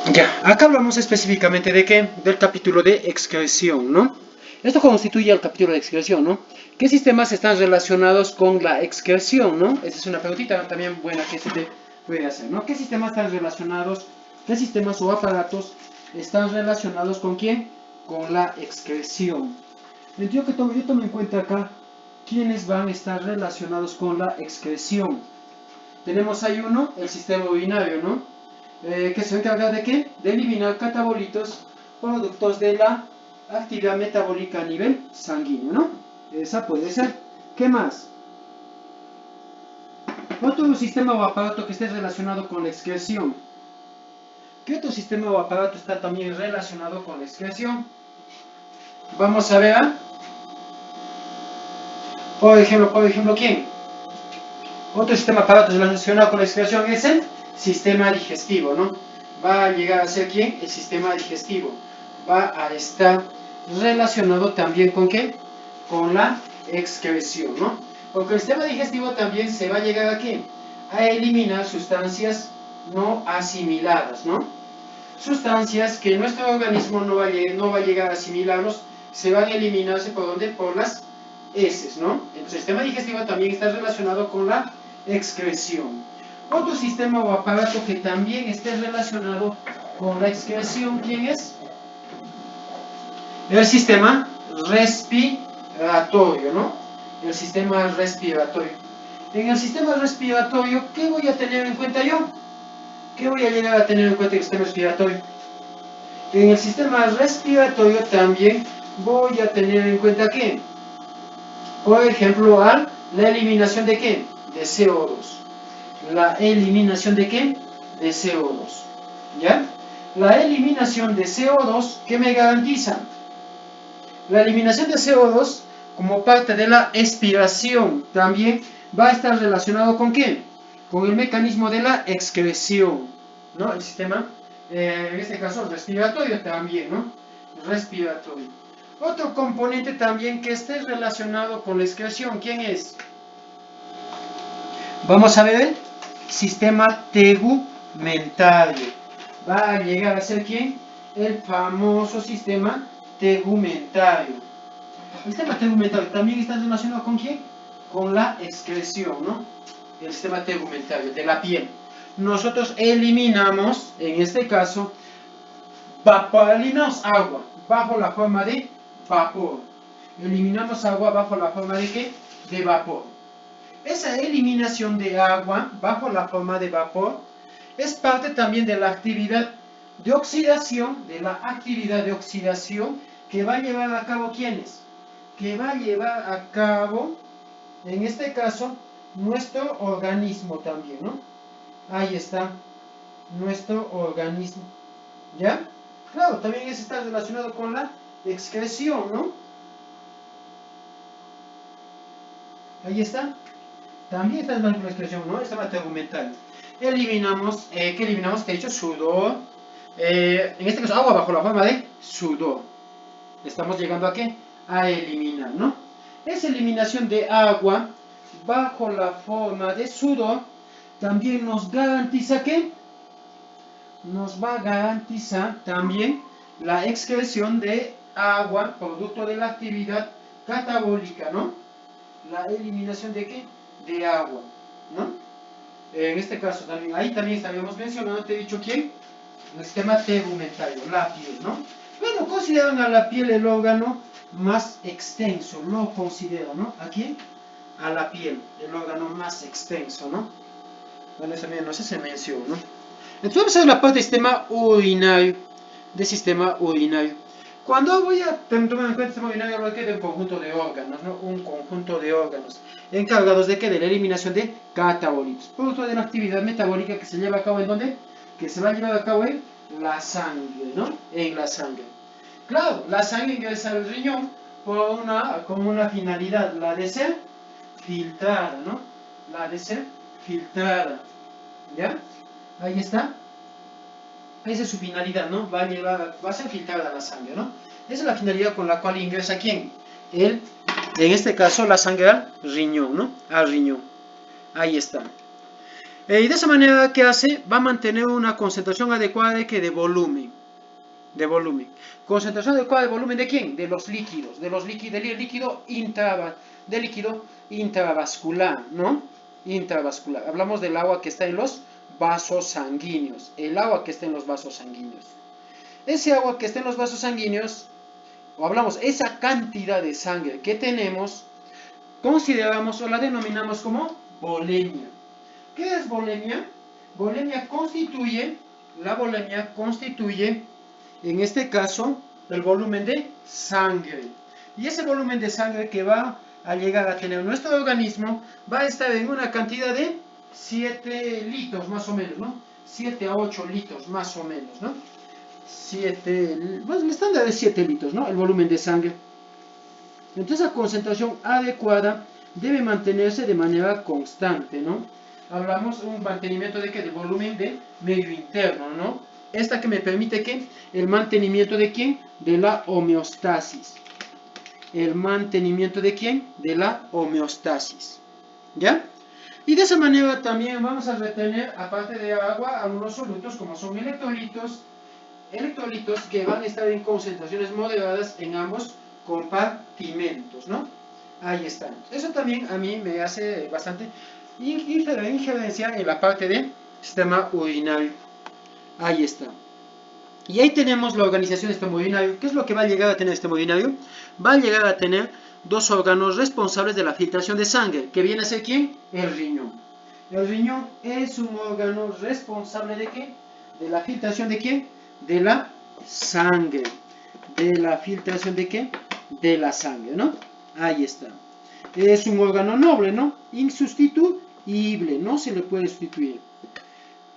Ya, acá hablamos específicamente de qué, del capítulo de excreción, ¿no? Esto constituye el capítulo de excreción, ¿no? ¿Qué sistemas están relacionados con la excreción, ¿no? Esa es una preguntita también buena que se te puede hacer, ¿no? ¿Qué sistemas están relacionados, qué sistemas o aparatos están relacionados con quién? Con la excreción. Yo tomo en cuenta acá quiénes van a estar relacionados con la excreción. Tenemos ahí uno, el sistema urinario, ¿no? Que se encarga de qué? De eliminar catabolitos productos de la actividad metabólica a nivel sanguíneo, ¿no? Esa puede ser. ¿Qué más? Otro sistema o aparato que esté relacionado con la excreción. ¿Qué otro sistema o aparato está también relacionado con la excreción? Vamos a ver, ¿eh? Por ejemplo, ¿quién? Otro sistema aparato relacionado con la excreción es el sistema digestivo, ¿no? Va a llegar a ser ¿quién? El sistema digestivo. Va a estar relacionado también con ¿qué? Con la excreción, ¿no? Porque el sistema digestivo también se va a llegar a ¿qué? A eliminar sustancias no asimiladas, ¿no? Sustancias que nuestro organismo no va a llegar a asimilarlos, se van a eliminarse por ¿dónde? Por las heces, ¿no? El sistema digestivo también está relacionado con la excreción. Otro sistema o aparato que también esté relacionado con la excreción, ¿quién es? El sistema respiratorio, ¿no? El sistema respiratorio. En el sistema respiratorio, ¿qué voy a tener en cuenta yo? ¿Qué voy a llegar a tener en cuenta en el sistema respiratorio? En el sistema respiratorio también voy a tener en cuenta ¿qué? Por ejemplo, la eliminación de ¿qué? De CO2. La eliminación de ¿qué? De CO2. ¿Ya? La eliminación de CO2, ¿qué me garantiza? La eliminación de CO2 como parte de la expiración también va a estar relacionado ¿con qué? Con el mecanismo de la excreción, ¿no? El sistema, en este caso respiratorio también, ¿no? Respiratorio. Otro componente también que esté relacionado con la excreción, ¿quién es? Vamos a ver el sistema tegumentario. Va a llegar a ser ¿quién? El famoso sistema tegumentario. El sistema tegumentario también está relacionado ¿con quién? Con la excreción, ¿no? El sistema tegumentario de la piel. Nosotros eliminamos, en este caso, eliminamos agua bajo la forma de vapor. Eliminamos agua bajo la forma de ¿qué? De vapor. Esa eliminación de agua bajo la forma de vapor es parte también de la actividad de oxidación, que va a llevar a cabo ¿quiénes? Que va a llevar a cabo, en este caso, nuestro organismo también, ¿no? Ahí está, nuestro organismo, ¿ya? Claro, también eso está relacionado con la excreción, ¿no? Ahí está. También está relacionado con la excreción, ¿no? Está argumental. Eliminamos, ¿qué eliminamos? Te he dicho sudor. En este caso, agua bajo la forma de sudor. Estamos llegando a qué? A eliminar, ¿no? Esa eliminación de agua bajo la forma de sudor también nos garantiza ¿qué? Nos va a garantizar también la excreción de agua producto de la actividad catabólica, ¿no? La eliminación de ¿qué? De agua, ¿no? En este caso también, ahí también habíamos mencionado, te he dicho quién, el sistema tegumentario, la piel, ¿no? Bueno, consideran a la piel el órgano más extenso, lo considero, ¿no? ¿A quién? A la piel, el órgano más extenso, ¿no? Bueno, eso no sé si se mencionó, ¿no? Entonces vamos a ver la parte del sistema urinario. Cuando voy a tomar en cuenta el sistema urinario, hablo de un conjunto de órganos, ¿no? Un conjunto de órganos encargados de ¿qué? De la eliminación de catabolitos, producto de la actividad metabólica que se lleva a cabo ¿en dónde? Que se va a llevar a cabo en la sangre, ¿no? En la sangre. Claro, la sangre ingresa al riñón con una finalidad, la de ser filtrada, ¿no? La de ser filtrada, ¿ya? Ahí está. Esa es su finalidad, ¿no? Va a ser filtrada la sangre, ¿no? Esa es la finalidad con la cual ingresa ¿quién? En este caso la sangre al riñón, ¿no? Al riñón. Ahí está. Y de esa manera, ¿qué hace? Va a mantener una concentración adecuada de volumen. Concentración adecuada de volumen ¿de quién? De los líquidos. Del líquido intravascular, ¿no? Intravascular. Hablamos del agua que está en los vasos sanguíneos. El agua que está en los vasos sanguíneos. Ese agua que está en los vasos sanguíneos, o hablamos, esa cantidad de sangre que tenemos, consideramos o la denominamos como volemia. ¿Qué es volemia? La volemia constituye, en este caso, el volumen de sangre. Y ese volumen de sangre que va a llegar a tener nuestro organismo va a estar en una cantidad de 7 litros más o menos, ¿no? 7 a 8 litros más o menos, ¿no? Pues el estándar es 7 litros, ¿no? El volumen de sangre. Entonces la concentración adecuada debe mantenerse de manera constante, ¿no? Hablamos de un mantenimiento de ¿qué? De volumen de medio interno, ¿no? Esta que me permite ¿qué? El mantenimiento de ¿quién? De la homeostasis. El mantenimiento de ¿quién? De la homeostasis. ¿Ya? Y de esa manera también vamos a retener, aparte de agua, algunos solutos como son electrolitos que van a estar en concentraciones moderadas en ambos compartimentos, ¿no? Ahí están. Eso también a mí me hace bastante injerencia en la parte del sistema urinario. Ahí está. Y ahí tenemos la organización del sistema urinario. ¿Qué es lo que va a llegar a tener el sistema urinario? Va a llegar a tener dos órganos responsables de la filtración de sangre. ¿Que viene a ser quién? El riñón. El riñón es un órgano responsable ¿de qué? De la filtración de quién? De la sangre. De la filtración de qué? De la sangre, ¿no? Ahí está. Es un órgano noble, ¿no? Insustituible, no se le puede sustituir.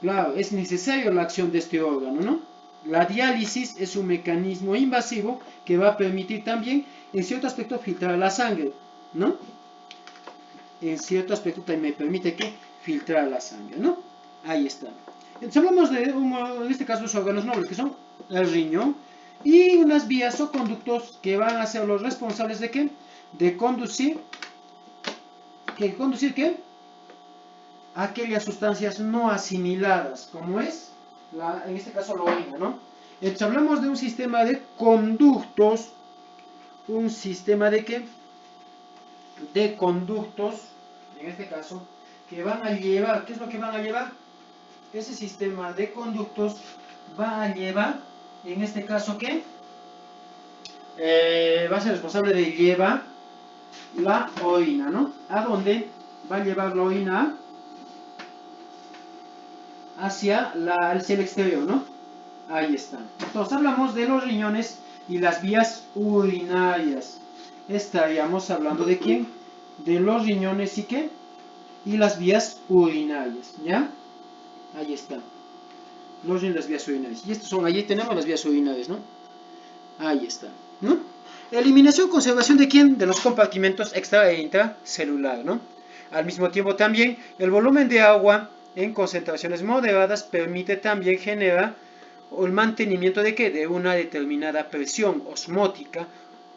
Claro, es necesaria la acción de este órgano, ¿no? La diálisis es un mecanismo invasivo que va a permitir también, en cierto aspecto, filtrar la sangre, ¿no? En cierto aspecto también me permite que filtrar la sangre, ¿no? Ahí está. Entonces hablamos de, en este caso, los órganos nobles, que son el riñón, y unas vías o conductos que van a ser los responsables de ¿qué? De conducir, ¿conducir qué? Aquellas sustancias no asimiladas, como es, en este caso, la orina, ¿no? Entonces hablamos de un sistema de conductos, un sistema de ¿qué? De conductos, en este caso, que van a llevar, ¿qué es lo que van a llevar? Ese sistema de conductos va a llevar, en este caso, ¿qué? Va a ser responsable de llevar la orina, ¿no? ¿A dónde va a llevar la orina? Hacia el exterior, ¿no? Ahí está. Entonces hablamos de los riñones y las vías urinarias. Estaríamos hablando de ¿quién? De los riñones y ¿qué? Y las vías urinarias, ¿ya? Ahí está. Los riñones y las vías urinarias. Y estos son, allí tenemos las vías urinarias, ¿no? Ahí está, ¿no? Eliminación, conservación de ¿quién? De los compartimentos extra e intracelular, ¿no? Al mismo tiempo también el volumen de agua en concentraciones moderadas permite también generar el mantenimiento de ¿qué? De una determinada presión osmótica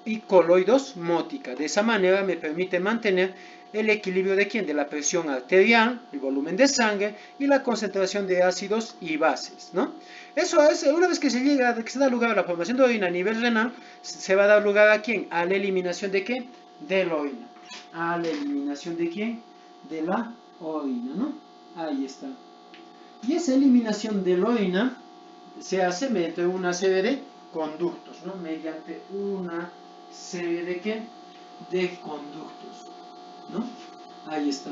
y coloidosmótica. De esa manera me permite mantener el equilibrio de ¿quién? De la presión arterial, el volumen de sangre y la concentración de ácidos y bases, ¿no? Eso es, una vez que se da lugar a la formación de orina a nivel renal, se va a dar lugar ¿a quién? A la eliminación de ¿qué? De la orina. A la eliminación de ¿quién? De la orina, ¿no? Ahí está. Y esa eliminación de la orina se hace mediante una serie de conductos, ¿no? Mediante una serie de ¿qué? De conductos, ¿no? Ahí está.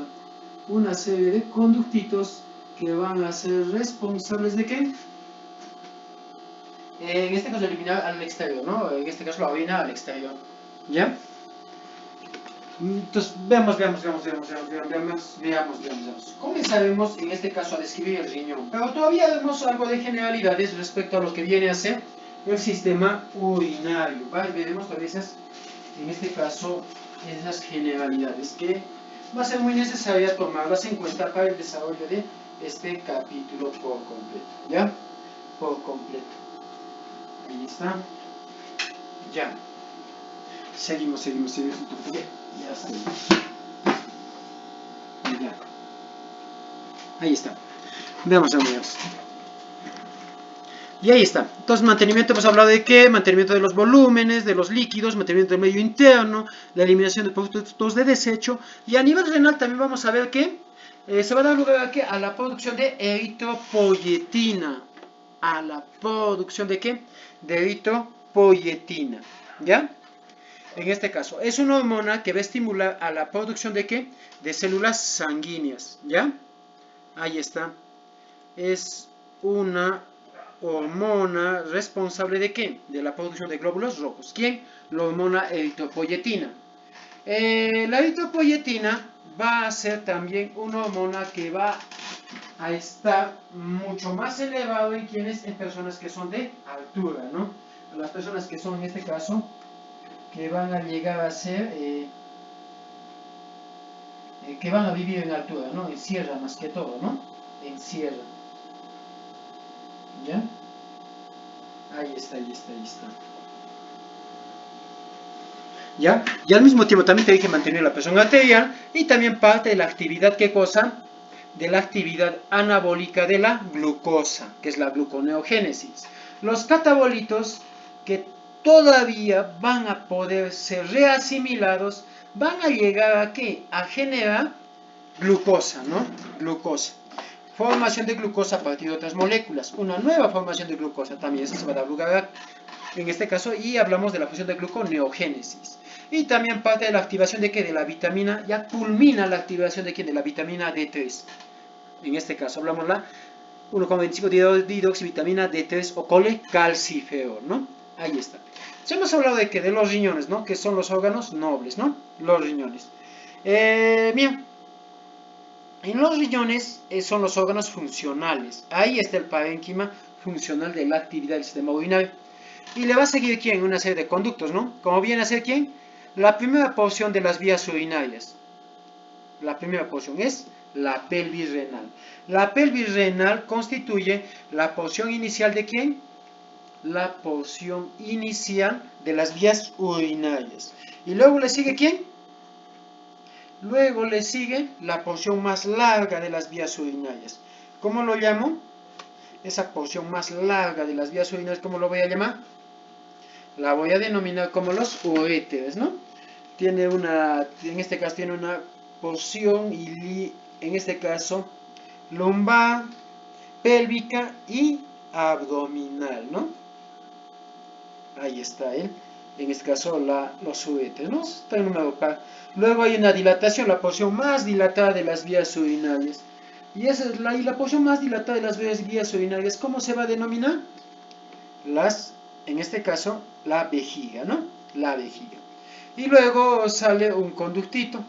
Una serie de conductitos que van a ser responsables de ¿qué? En este caso eliminar al exterior, ¿no? En este caso la orina al exterior, ¿ya? Entonces, veamos. Comenzaremos en este caso a describir el riñón. Pero todavía vemos algo de generalidades respecto a lo que viene a ser el sistema urinario, ¿vale? Veremos todavía en este caso, esas generalidades que va a ser muy necesaria tomarlas en cuenta para el desarrollo de este capítulo por completo, ¿ya? Por completo. Ahí está. Ya. Seguimos. Ya está. Ya. Ahí está. Veamos, amigos. Y ahí está. Entonces, mantenimiento, hemos hablado de qué, mantenimiento de los volúmenes, de los líquidos, mantenimiento del medio interno, la eliminación de productos de desecho. Y a nivel renal también vamos a ver que se va a dar lugar a, ¿qué? A la producción de eritropoyetina. A la producción de qué? De eritropoyetina. ¿Ya? En este caso, es una hormona que va a estimular a la producción de qué? De células sanguíneas. ¿Ya? Ahí está. Es una hormona responsable de qué? De la producción de glóbulos rojos. ¿Quién? La hormona eritropoyetina. La eritropoyetina va a ser también una hormona que va a estar mucho más elevado en quienes, en personas que son de altura, ¿no? Las personas que son, en este caso, que van a llegar a ser, que van a vivir en altura, ¿no? En sierra más que todo, ¿no? En sierra. ¿Ya? Ahí está, ahí está, ahí está. ¿Ya? Y al mismo tiempo también tiene que mantener la presión arterial y también parte de la actividad, ¿qué cosa? De la actividad anabólica de la glucosa, que es la gluconeogénesis. Los catabolitos que todavía van a poder ser reasimilados, van a llegar a ¿qué? A generar glucosa, ¿no? Glucosa. Formación de glucosa a partir de otras moléculas. Una nueva formación de glucosa también, eso se va a dar lugar en este caso, y hablamos de la función de gluconeogénesis. Y también parte de la activación de ¿qué? De la vitamina, ya culmina la activación de ¿qué? De la vitamina D3. En este caso hablamos la 1,25 dihidroxivitamina D3 o colecalciferol, ¿no? Ahí está. Ya hemos hablado de que de los riñones, ¿no? Que son los órganos nobles, ¿no? Los riñones. Bien. En los riñones son los órganos funcionales. Ahí está el parénquima funcional de la actividad del sistema urinario. Y le va a seguir ¿quién? Una serie de conductos, ¿no? Como viene a ser ¿quién? La primera porción de las vías urinarias. La primera porción es la pelvis renal. La pelvis renal constituye la porción inicial de ¿quién? La porción inicial de las vías urinarias. Y luego le sigue ¿quién? Luego le sigue la porción más larga de las vías urinarias. ¿Cómo lo llamo? Esa porción más larga de las vías urinarias, ¿cómo lo voy a llamar? La voy a denominar como los uréteres, ¿no? Tiene una, en este caso tiene una porción, en este caso, lumbar, pélvica y abdominal, ¿no? Ahí está él. En este caso, los uréteres, ¿no? Está enumerado par. Luego hay una dilatación, la porción más dilatada de las vías urinarias. Y esa es la porción más dilatada de las vías urinarias, ¿cómo se va a denominar? En este caso, la vejiga, ¿no? La vejiga. Y luego sale un conductito,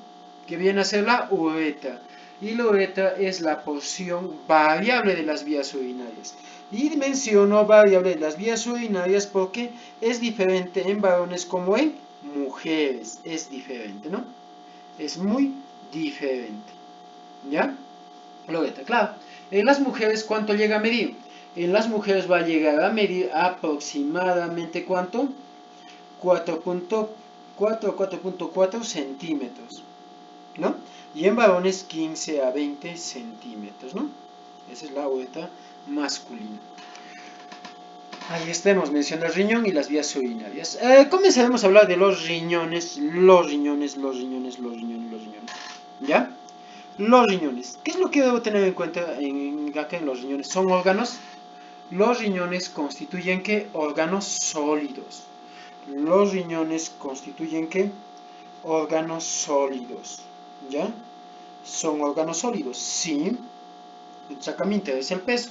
que viene a ser la uretra. Y la uretra es la porción variable de las vías urinarias. Y menciono variable de las vías urinarias porque es diferente en varones como en mujeres. Es diferente, ¿no? Es muy diferente. ¿Ya? La uretra, claro. En las mujeres, ¿cuánto llega a medir? En las mujeres va a llegar a medir aproximadamente, ¿cuánto? 4.4 o 4.4 centímetros, ¿no? Y en varones 15 a 20 centímetros, ¿no? Esa es la uretra masculina. Ahí estamos, mencionando el riñón y las vías urinarias. Comenzaremos a hablar de los riñones, ¿ya? Los riñones. ¿Qué es lo que debo tener en cuenta acá en los riñones? ¿Son órganos? Los riñones constituyen ¿qué? Órganos sólidos. Los riñones constituyen ¿qué? Órganos sólidos. ¿Ya? ¿Son órganos sólidos? Sí. Exactamente, es el peso.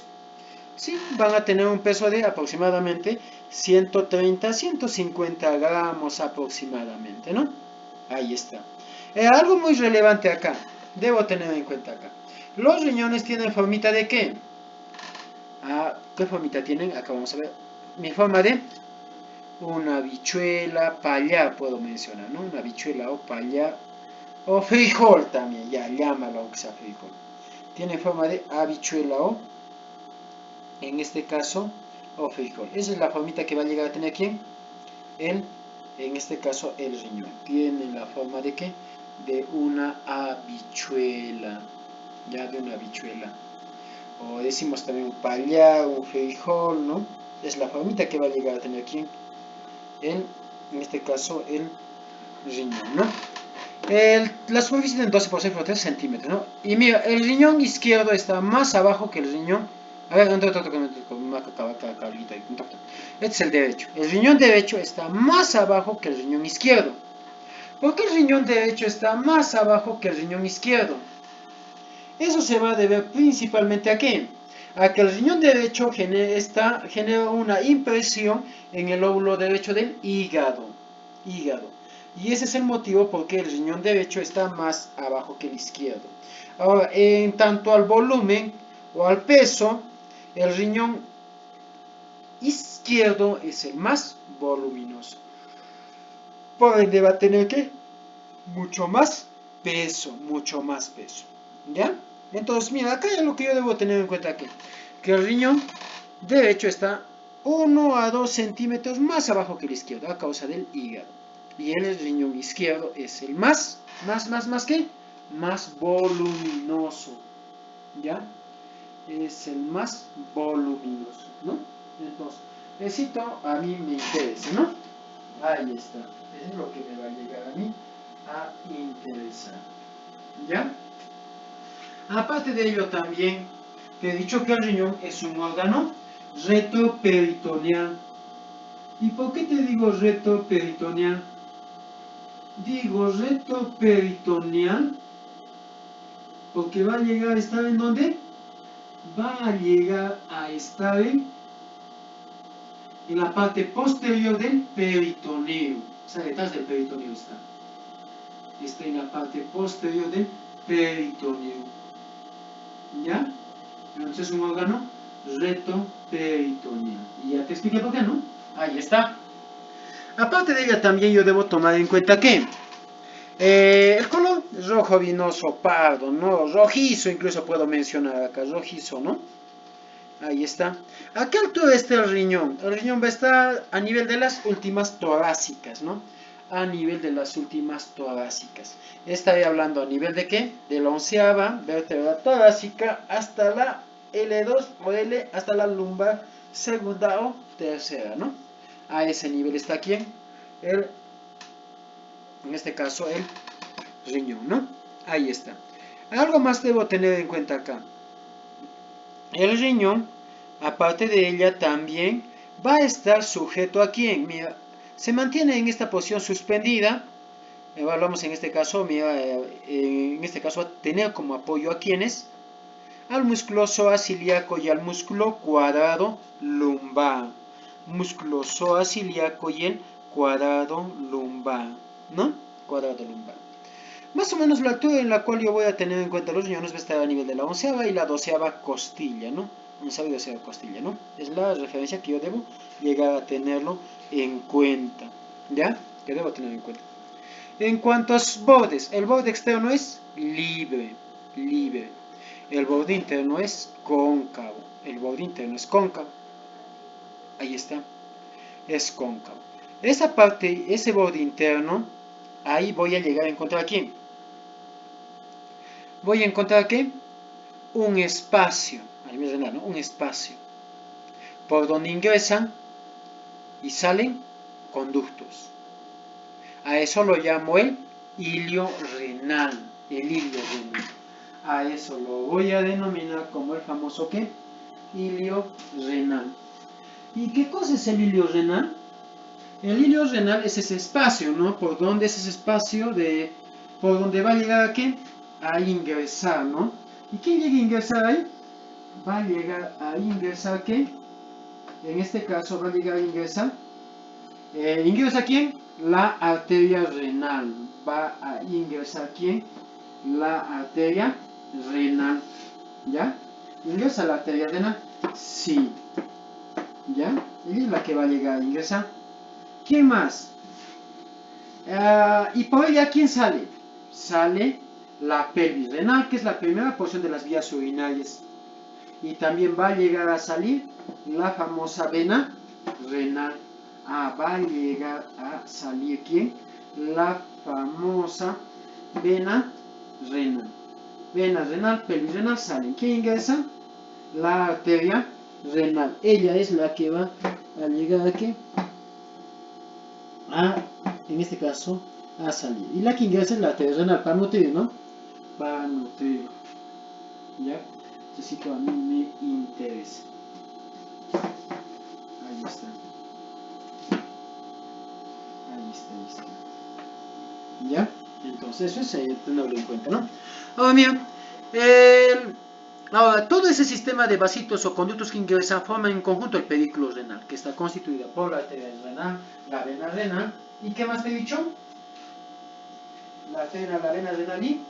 Sí, van a tener un peso de aproximadamente 130 a 150 gramos aproximadamente, ¿no? Ahí está. Algo muy relevante acá. Debo tener en cuenta acá. Los riñones tienen formita de ¿qué? ¿Qué formita tienen? Acá vamos a ver. Mi forma de una habichuela, payá puedo mencionar, ¿no? Una habichuela o payá o frijol también, ya llámalo aunque sea frijol. Tiene forma de habichuela o, en este caso, o frijol. Esa es la formita que va a llegar a tener ¿quién? En este caso el riñón. Tiene la forma de ¿qué? De una habichuela, ya de una habichuela. o decimos también un paliar, un frijol, ¿no? Es la formita que va a llegar a tener aquí en este caso el riñón, ¿no? La superficie de 12 por 6 por 3 centímetros, ¿no? Y mira, el riñón izquierdo está más abajo que el riñón. A ver, este es el derecho. El riñón derecho está más abajo que el riñón izquierdo. ¿Por qué el riñón derecho está más abajo que el riñón izquierdo? Eso se va a deber principalmente a qué? A que el riñón derecho genera una impresión en el lóbulo derecho del hígado. Y ese es el motivo por qué el riñón derecho está más abajo que el izquierdo. Ahora, en tanto al volumen o al peso, el riñón izquierdo es el más voluminoso. Por ende va a tener que mucho más peso. ¿Ya? Entonces, mira, acá es lo que yo debo tener en cuenta aquí. Que el riñón derecho está 1 a 2 centímetros más abajo que el izquierdo a causa del hígado. Y el riñón izquierdo es el más ¿qué? Más voluminoso. ¿Ya? Es el más voluminoso, ¿no? Entonces, necesito a mí me interesa, ¿no? Ahí está. Eso es lo que me va a llegar a mí a interesar. ¿Ya? Aparte de ello también, te he dicho que el riñón es un órgano retroperitoneal. ¿Y por qué te digo retroperitoneal? Digo retroperitoneal porque va a llegar a estar ¿en dónde? Va a llegar a estar en la parte posterior del peritoneo. O sea, detrás del peritoneo está. Está en la parte posterior del peritoneo. ¿Ya? Entonces es un órgano retroperitoneal. Y ya te expliqué por qué, ¿no? Ahí está. Aparte de ella también yo debo tomar en cuenta que el color rojo vinoso pardo, ¿no? Rojizo incluso puedo mencionar acá, rojizo, ¿no? Ahí está. ¿A qué altura está el riñón? El riñón va a estar a nivel de las últimas torácicas, ¿no? A nivel de las últimas torácicas. Estaré hablando a nivel de ¿qué? De la 11ª vértebra torácica hasta la L2 o L, hasta la lumbar segunda o tercera, ¿no? A ese nivel está ¿quién? En este caso el riñón, ¿no? Ahí está. Algo más debo tener en cuenta acá. El riñón, aparte de ella, también va a estar sujeto a ¿quién? Mira, se mantiene en esta posición suspendida. Evaluamos en este caso, mira, en este caso a tener como apoyo a quienes, al músculo psoas-ilíaco y al músculo cuadrado lumbar. Músculo psoas-ilíaco y el cuadrado lumbar, ¿no? Cuadrado lumbar. Más o menos la altura en la cual yo voy a tener en cuenta los riñones va a estar a nivel de la 11ª y la 12ª costilla, ¿no? 11ª y 12ª costilla, ¿no? Es la referencia que yo debo llegar a tenerlo en cuenta, ¿ya? Que debo tener en cuenta. En cuanto a los bordes, el borde externo es libre. El borde interno es cóncavo. Ahí está. Es cóncavo. Esa parte, ese borde interno, ahí voy a llegar a encontrar aquí. Voy a encontrar ¿qué? Un espacio, a nivel renal, ¿no? Un espacio por donde ingresan y salen conductos. A eso lo llamo el hilio renal. A eso lo voy a denominar como el famoso ¿qué? Hilio renal. ¿Y qué cosa es el hilio renal? El hilio renal es ese espacio, ¿no? Por donde es ese espacio por donde va a llegar ¿a qué? A ingresar, ¿no? ¿Y quién llega a ingresar ahí? Va a llegar a ingresar ¿qué? En este caso va a llegar a ingresar. ¿Ingresa quién? La arteria renal. Va a ingresar ¿quién? La arteria renal. ¿Ya? ¿Ingresa la arteria renal? Sí. ¿Ya? Ella es la que va a llegar a ingresar. ¿Quién más? Y por ella, ¿quién sale? Sale la pelvis renal, que es la primera porción de las vías urinarias. Y también va a llegar a salir la famosa vena renal. Va a llegar a salir ¿quién? La famosa vena renal. Vena renal, pelvis renal, salen. ¿Quién ingresa? la arteria renal. Ella es la que va a llegar aquí en este caso, a salir. Y la que ingresa es la arteria renal para nutrir, ¿no? Para nutrir. ¿Ya? Necesito a mí me interesa. Ahí está. Ahí está. ¿Ya? Entonces eso es tenerlo en cuenta, ¿no? Ahora bien, ahora todo ese sistema de vasitos o conductos que ingresan forman en conjunto el pedículo renal, que está constituida por la arteria renal, la vena renal, ¿y qué más te he dicho? La arteria, la vena renal y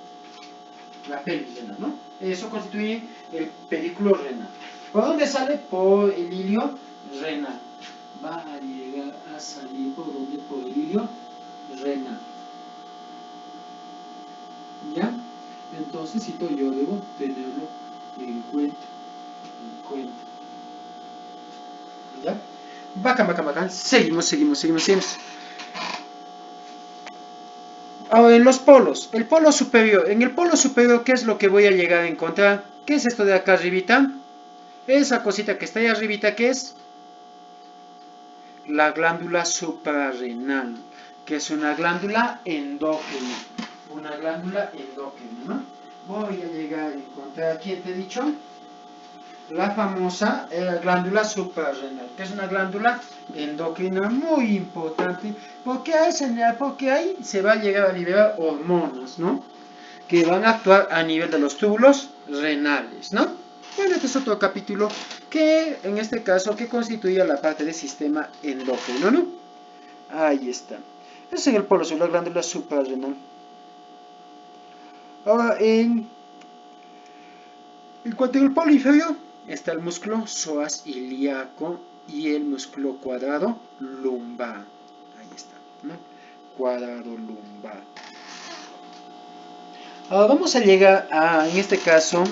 la pelvis renal, ¿no? Eso constituye el pedículo renal. ¿Por dónde sale? Por el hilio renal. Va a llegar a salir por donde? Por el hilio renal. ¿Ya? Entonces, yo debo tenerlo en cuenta. ¿Ya? Bacán. Seguimos. Ahora, en los polos. El polo superior. En el polo superior, ¿qué es lo que voy a llegar a encontrar? ¿Qué es esto de acá arribita? Esa cosita que está ahí arribita, ¿qué es? La glándula suprarrenal, que es una glándula endógena. ¿No? Voy a llegar a encontrar, ¿quién te he dicho? La famosa glándula suprarrenal, que es una glándula endocrina muy importante, porque ahí se va a llegar a liberar hormonas, ¿no? Que van a actuar a nivel de los túbulos renales, ¿no? Bueno, este es otro capítulo que, en este caso, que constituye la parte del sistema endocrino, ¿no? Ahí está. Eso es en el polo sur, la glándula suprarrenal. Ahora, en cuanto al polo inferior, está el músculo psoas ilíaco y el músculo cuadrado lumbar. Ahí está, ¿no? Cuadrado lumbar. Ahora vamos a llegar a, en este caso,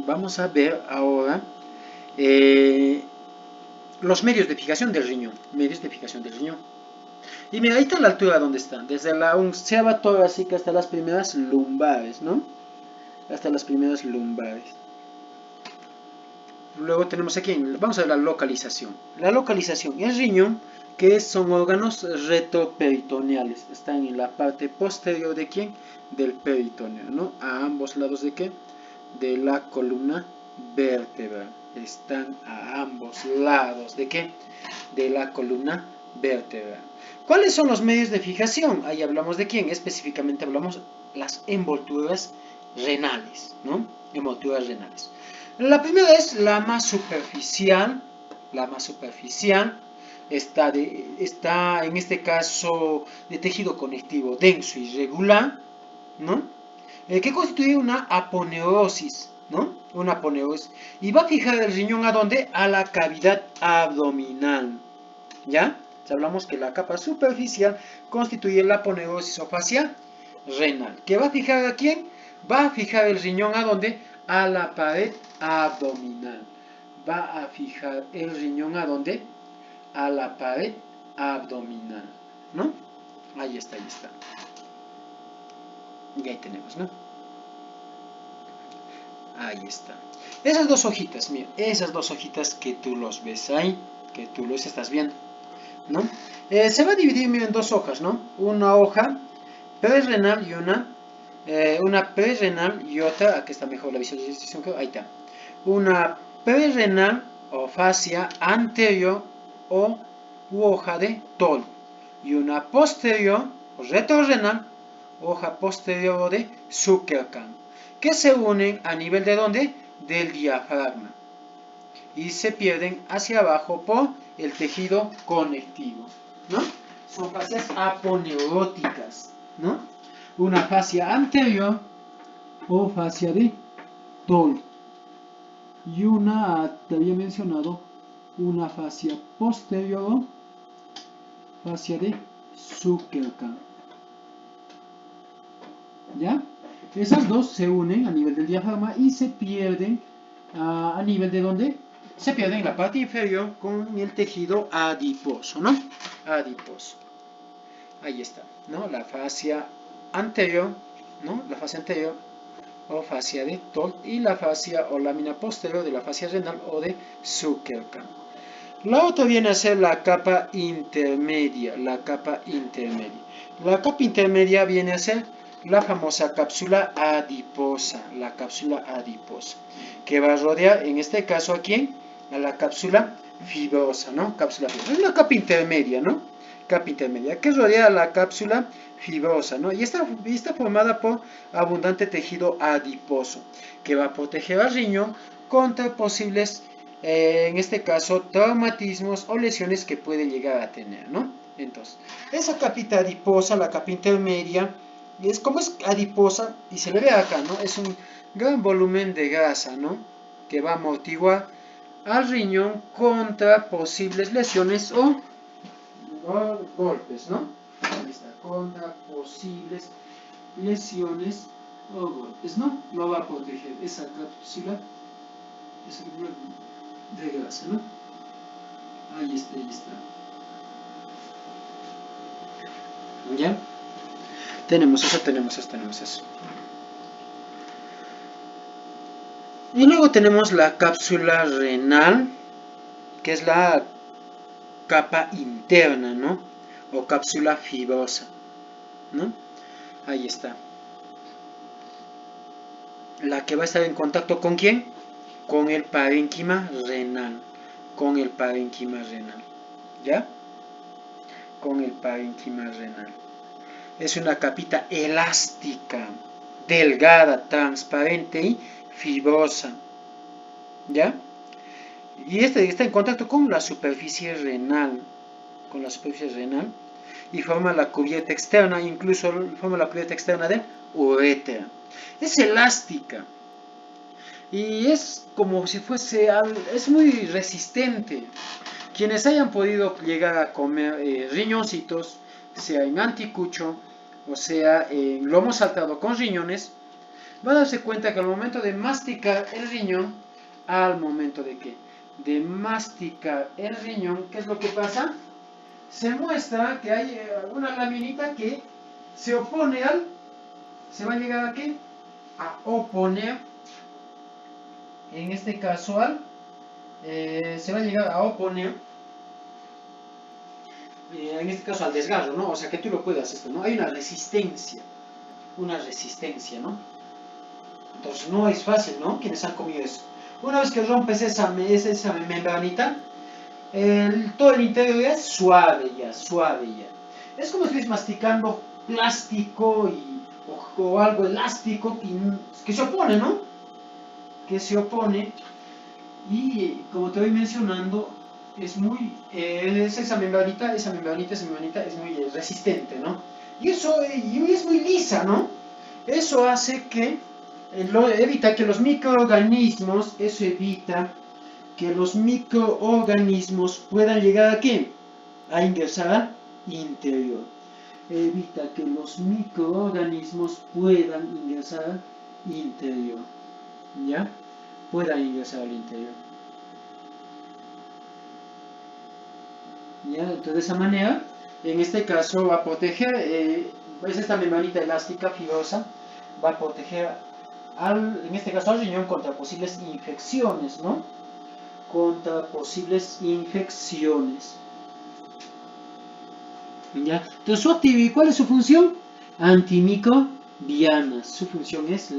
vamos a ver ahora los medios de fijación del riñón. Y mira, ahí está la altura donde están, desde la onceava torácica hasta las primeras lumbares, ¿no? Hasta las primeras lumbares. Luego tenemos aquí, vamos a ver la localización. El riñón, que son órganos retroperitoneales, están en la parte posterior de ¿quién? Del peritoneo, ¿no? A ambos lados de ¿qué? De la columna vertebral. Están a ambos lados de ¿qué? De la columna vertebral. ¿Cuáles son los medios de fijación? Ahí hablamos de quién, específicamente hablamos las envolturas renales, ¿no? Envolturas renales. La primera es la más superficial. Está en este caso de tejido conectivo denso y regular, ¿no? Que constituye una aponeurosis, ¿no? Una aponeurosis. Y va a fijar el riñón ¿a dónde? A la cavidad abdominal, ¿ya? Hablamos que la capa superficial constituye la aponeurosis o fascia renal. ¿Qué va a fijar a quién? Va a fijar el riñón ¿a dónde? A la pared abdominal. Va a fijar el riñón ¿a dónde? A la pared abdominal, ¿no? Ahí está. Y ahí tenemos, ¿no? Ahí está. Esas dos hojitas, mira, esas dos hojitas que tú los ves ahí, que tú los estás viendo, ¿no? Se va a dividir en dos hojas, ¿no? Una hoja prerrenal y una prerrenal y otra, aquí está mejor la visualización, ahí está. Una prerrenal o fascia anterior u hoja de tol. Y una posterior o retrorrenal, hoja posterior de Zuckerkern, que se unen a nivel de ¿dónde? Del diafragma. Y se pierden hacia abajo por el tejido conectivo, ¿no? Son fascias aponeuróticas, ¿no? Una fascia anterior o fascia de tol. Y te había mencionado, una fascia posterior o fascia de Zuckerkern. ¿Ya? Esas dos se unen a nivel del diafragma y se pierden a nivel de ¿dónde? Se pierden en la parte inferior con el tejido adiposo, ¿no? Adiposo. Ahí está, ¿no? La fascia anterior, ¿no? La fascia anterior o fascia de Tolt y la fascia o lámina posterior de la fascia renal o de Zuckerman. La otra viene a ser la capa intermedia, la capa intermedia. La capa intermedia viene a ser la famosa cápsula adiposa, la cápsula adiposa, que va a rodear, en este caso aquí, a la cápsula fibrosa, ¿no? Cápsula fibrosa. Es una capa intermedia, ¿no? Capa intermedia, que rodea la cápsula fibrosa, ¿no? Y está formada por abundante tejido adiposo, que va a proteger al riñón contra posibles, en este caso, traumatismos o lesiones que puede llegar a tener, ¿no? Entonces, esa capita adiposa, la capa intermedia, es como es adiposa, y se le ve acá, ¿no? Es un gran volumen de grasa, ¿no? Que va a amortiguar al riñón contra posibles lesiones o golpes, ¿no? Ahí está, contra posibles lesiones o golpes, ¿no? Lo va a proteger esa cápsula de grasa, ¿no? Ahí está, ahí está. ¿Ya? Tenemos eso, tenemos eso, tenemos eso. Y luego tenemos la cápsula renal, que es la capa interna, ¿no? O cápsula fibrosa, ¿no? Ahí está. La que va a estar en contacto ¿con quién? Con el parénquima renal. Con el parénquima renal. ¿Ya? Con el parénquima renal. Es una capita elástica, delgada, transparente y fibrosa. ¿Ya? Y está en contacto con la superficie renal. Con la superficie renal. Y forma la cubierta externa, incluso forma la cubierta externa del uréter. Es elástica. Y es como si fuese, es muy resistente. Quienes hayan podido llegar a comer riñoncitos, sea en anticucho o sea en lomo saltado con riñones, van a darse cuenta que al momento de masticar el riñón, al momento de qué? De masticar el riñón, ¿qué es lo que pasa? Se muestra que hay una laminita que se opone se va a llegar a qué? A oponer, en este caso se va a llegar a oponer, en este caso al desgarro, ¿no? O sea, que tú lo puedas esto, ¿no? Hay una resistencia, ¿no? Entonces no es fácil, ¿no? Quienes han comido eso. Una vez que rompes esa membranita, todo el interior ya es suave ya, suave ya. Es como si estuvieras masticando plástico o algo elástico que se opone, ¿no? Que se opone y como te voy mencionando, esa membranita es muy resistente, ¿no? Y eso es muy lisa, ¿no? Eso hace que evita que los microorganismos, puedan llegar a ¿qué? A ingresar al interior. Evita que los microorganismos puedan ingresar al interior. ¿Ya? Puedan ingresar al interior. ¿Ya? Entonces, de esa manera, en este caso va a proteger, es esta membranita elástica fibrosa, va a proteger en este caso al riñón contra posibles infecciones, ¿no? Contra posibles infecciones. ¿Ya? Entonces, ¿cuál es su función? Antimicrobiana. Su función es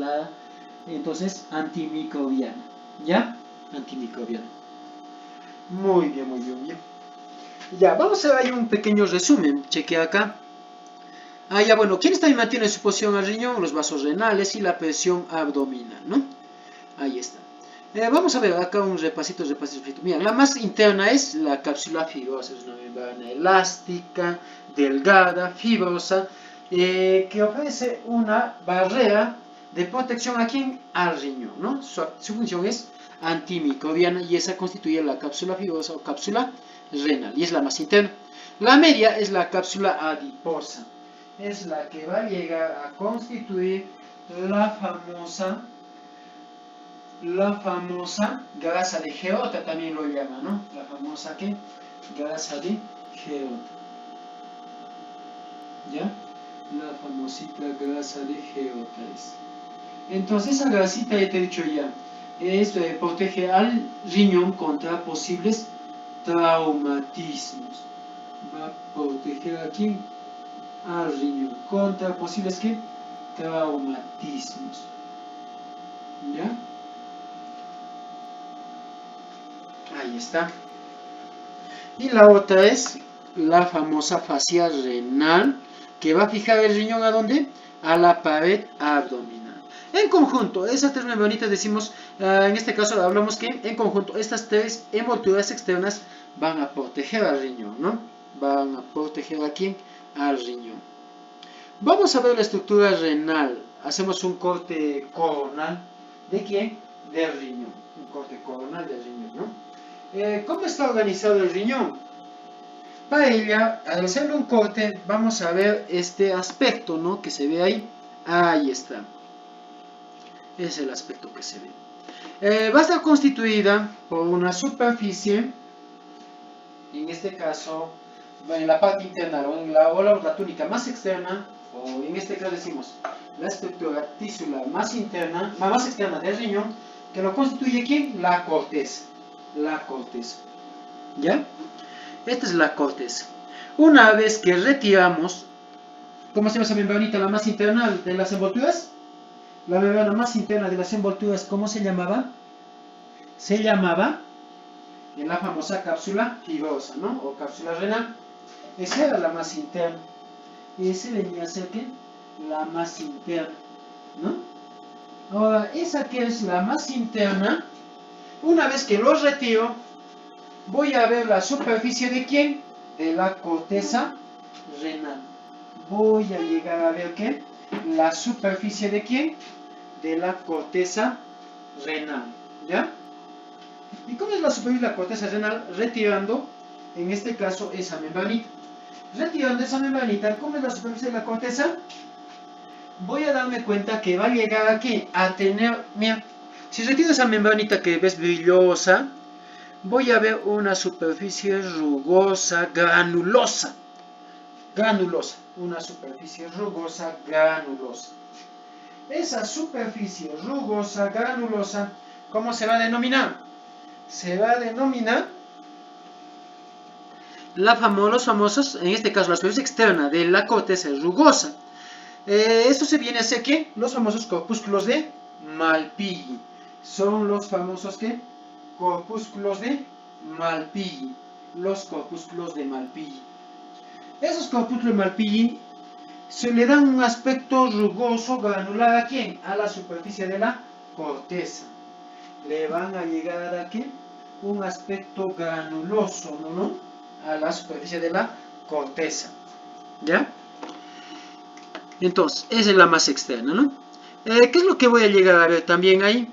entonces, antimicrobiana. ¿Ya? Antimicrobiana. Muy bien, muy bien, muy bien. Ya, vamos a ver un pequeño resumen. Chequea acá. Ya, bueno, ¿quiénes también mantienen su posición al riñón? Los vasos renales y la presión abdominal, ¿no? Ahí está. Vamos a ver acá un repasito. Mira, la más interna es la cápsula fibrosa, es una membrana elástica, delgada, fibrosa, que ofrece una barrera de protección aquí al riñón, ¿no? Su función es antimicrobiana y esa constituye la cápsula fibrosa o cápsula renal y es la más interna. La media es la cápsula adiposa, es la que va a llegar a constituir la famosa grasa de Gerota, también lo llama, ¿no? La famosa ¿qué? Grasa de Gerota. ¿Ya? La famosita grasa de Gerota es. Entonces esa grasita, ya te he dicho ya, esto protege al riñón contra posibles traumatismos. Va a proteger aquí al riñón contra posibles ¿qué? Traumatismos. ¿Ya? Ahí está. Y la otra es la famosa fascia renal, que va a fijar el riñón ¿a dónde? A la pared abdominal. En conjunto, esas tres membranitas decimos, en este caso hablamos que en conjunto estas tres envolturas externas van a proteger al riñón, ¿no? Van a proteger aquí al riñón. Vamos a ver la estructura renal. Hacemos un corte coronal. ¿De quién? Del riñón. Un corte coronal del riñón, ¿no? ¿Cómo está organizado el riñón? Para ella, al hacerle un corte, vamos a ver este aspecto, ¿no? Que se ve ahí. Ahí está. Es el aspecto que se ve. Va a estar constituida por una superficie, en este caso, en la parte interna o la túnica más externa, o en este caso decimos la estructura tisular más externa del riñón, que lo constituye ¿quién? La corteza. La corteza. ¿Ya? Esta es la corteza. Una vez que retiramos, ¿cómo se llama esa membranita? La más interna de las envolturas. La membrana más interna de las envolturas, ¿cómo se llamaba? Se llamaba en la famosa cápsula fibrosa, ¿no? O cápsula renal. Esa era la más interna. Ese venía a ser ¿qué? La más interna, ¿no? Ahora, esa que es la más interna, una vez que lo retiro, voy a ver la superficie de ¿quién? De la corteza renal. Voy a llegar a ver ¿qué? La superficie de ¿quién? De la corteza renal. ¿Ya? ¿Y cómo es la superficie de la corteza renal? Retirando, en este caso, esa membranita. Retirando esa membranita, ¿cómo es la superficie de la corteza? Voy a darme cuenta que va a llegar aquí a tener, mira, si retiro esa membranita que ves brillosa, voy a ver una superficie rugosa, granulosa. Granulosa, una superficie rugosa, granulosa. Esa superficie rugosa, granulosa, ¿cómo se va a denominar? Se va a denominar los famosos, en este caso la superficie externa de la corteza rugosa. Esto se viene a ser ¿qué? Los famosos corpúsculos de Malpighi. Son los famosos ¿qué? Corpúsculos de Malpighi. Los corpúsculos de Malpighi. Esos corpúsculos de Malpighi se le dan un aspecto rugoso, granular ¿a quién? A la superficie de la corteza. Le van a llegar a ¿qué? Un aspecto granuloso, ¿no? A la superficie de la corteza. ¿Ya? Entonces, esa es la más externa, ¿no? ¿Qué es lo que voy a llegar a ver también ahí?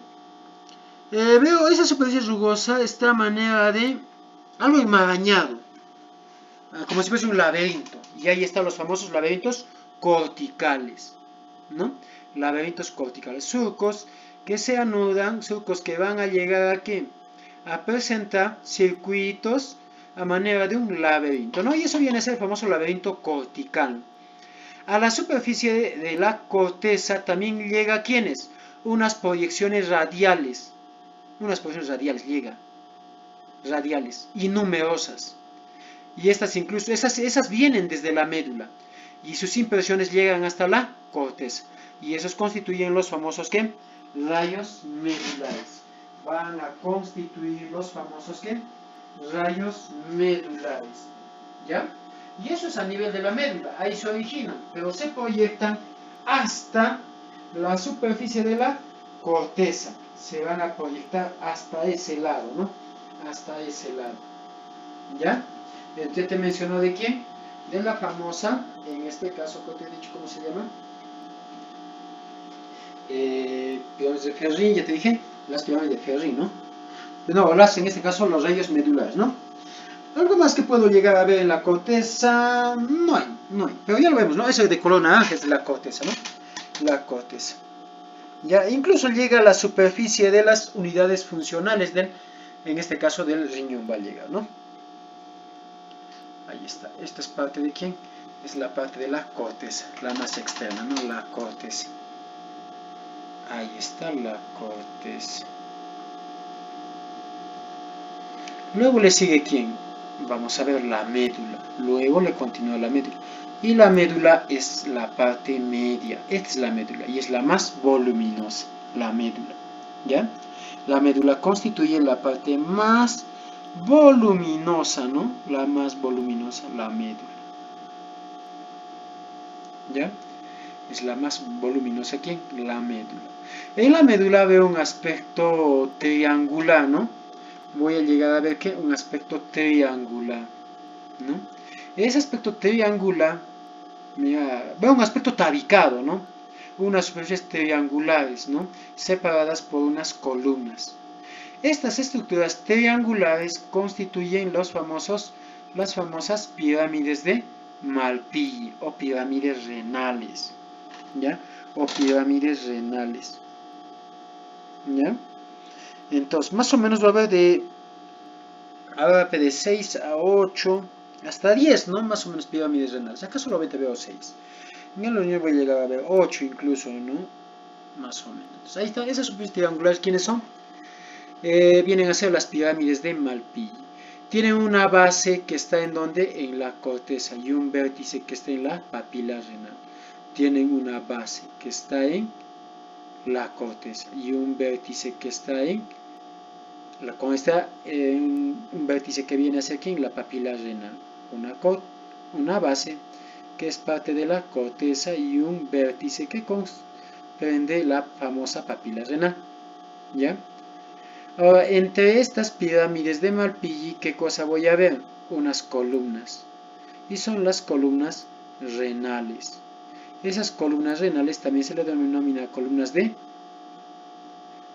Veo esa superficie rugosa, esta manera de algo enmarañado, como si fuese un laberinto. Y ahí están los famosos laberintos corticales, ¿no? Laberintos corticales, surcos que se anudan, surcos que van a llegar a ¿qué? A presentar circuitos a manera de un laberinto, ¿no? Y eso viene a ser el famoso laberinto cortical. A la superficie de la corteza también llega ¿quiénes? Unas proyecciones radiales. Unas proyecciones radiales llega. Radiales y numerosas. Y estas incluso, esas vienen desde la médula. Y sus impresiones llegan hasta la corteza. Y esos constituyen los famosos ¿qué? Rayos medulares. Van a constituir los famosos ¿qué? Rayos medulares. ¿Ya? Y eso es a nivel de la médula, ahí se originan, pero se proyectan hasta la superficie de la corteza. Se van a proyectar hasta ese lado, ¿no? Hasta ese lado. ¿Ya? Entonces te mencionó de quién? De la famosa, en este caso, ¿qué te he dicho cómo se llama? Pirámides de Ferrín, ya te dije, las pirámides de Ferrín, ¿no? No, en este caso los rayos medulares, ¿no? Algo más que puedo llegar a ver en la corteza, no hay, pero ya lo vemos, ¿no? Eso de color naranja es de la corteza, ¿no? La corteza. Ya, incluso llega a la superficie de las unidades funcionales en este caso del riñón va a llegar, ¿no? Ahí está, esta es parte de ¿quién? Es la parte de la corteza, la más externa, ¿no? La corteza. Ahí está la corteza. Luego le sigue ¿quién? Vamos a ver la médula. Luego le continúa la médula. Y la médula es la parte media. Esta es la médula y es la más voluminosa, la médula. ¿Ya? La médula constituye la parte más voluminosa, ¿no? La más voluminosa, la médula. ¿Ya? Es la más voluminosa aquí, la médula. En la médula veo un aspecto triangular, ¿no? Voy a llegar a ver que un aspecto triangular, ¿no? Ese aspecto triangular, mira, veo un aspecto tabicado, ¿no? Unas superficies triangulares, ¿no? Separadas por unas columnas. Estas estructuras triangulares constituyen las famosas pirámides de Malpighi o pirámides renales, ¿ya? O pirámides renales, ¿ya? Entonces, más o menos va a haber de 6 a 8, hasta 10, ¿no? Más o menos pirámides renales. Acá solamente veo 6. En el unión voy a llegar a ver 8 incluso, ¿no? Más o menos. Entonces, ahí están esas superficies triangulares. ¿Quiénes son? Vienen a ser las pirámides de Malpighi. Tienen una base que está en donde, en la corteza, y un vértice que está en la papila renal. Tienen una base que está en la corteza y un vértice que está en un vértice que viene a ser aquí en la papila renal. Una base que es parte de la corteza y un vértice que comprende la famosa papila renal. ¿Ya? Ahora, entre estas pirámides de Malpighi, ¿qué cosa voy a ver? Unas columnas. Y son las columnas renales. Esas columnas renales también se le denomina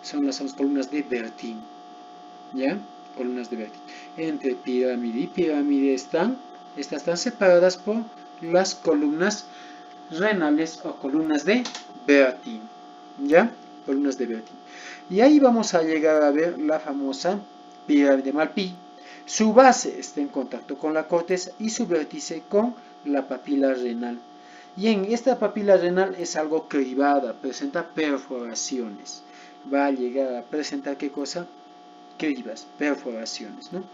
son las columnas de Bertin. ¿Ya? Columnas de Bertin. Entre pirámide y pirámide estas están separadas por las columnas renales o columnas de Bertin. ¿Ya? Columnas de Bertin. Y ahí vamos a llegar a ver la famosa pirámide de Malpighi. Su base está en contacto con la corteza y su vértice con la papila renal. Y en esta papila renal es algo cribada, presenta perforaciones. Va a llegar a presentar ¿qué cosa? Cribas, perforaciones, ¿no?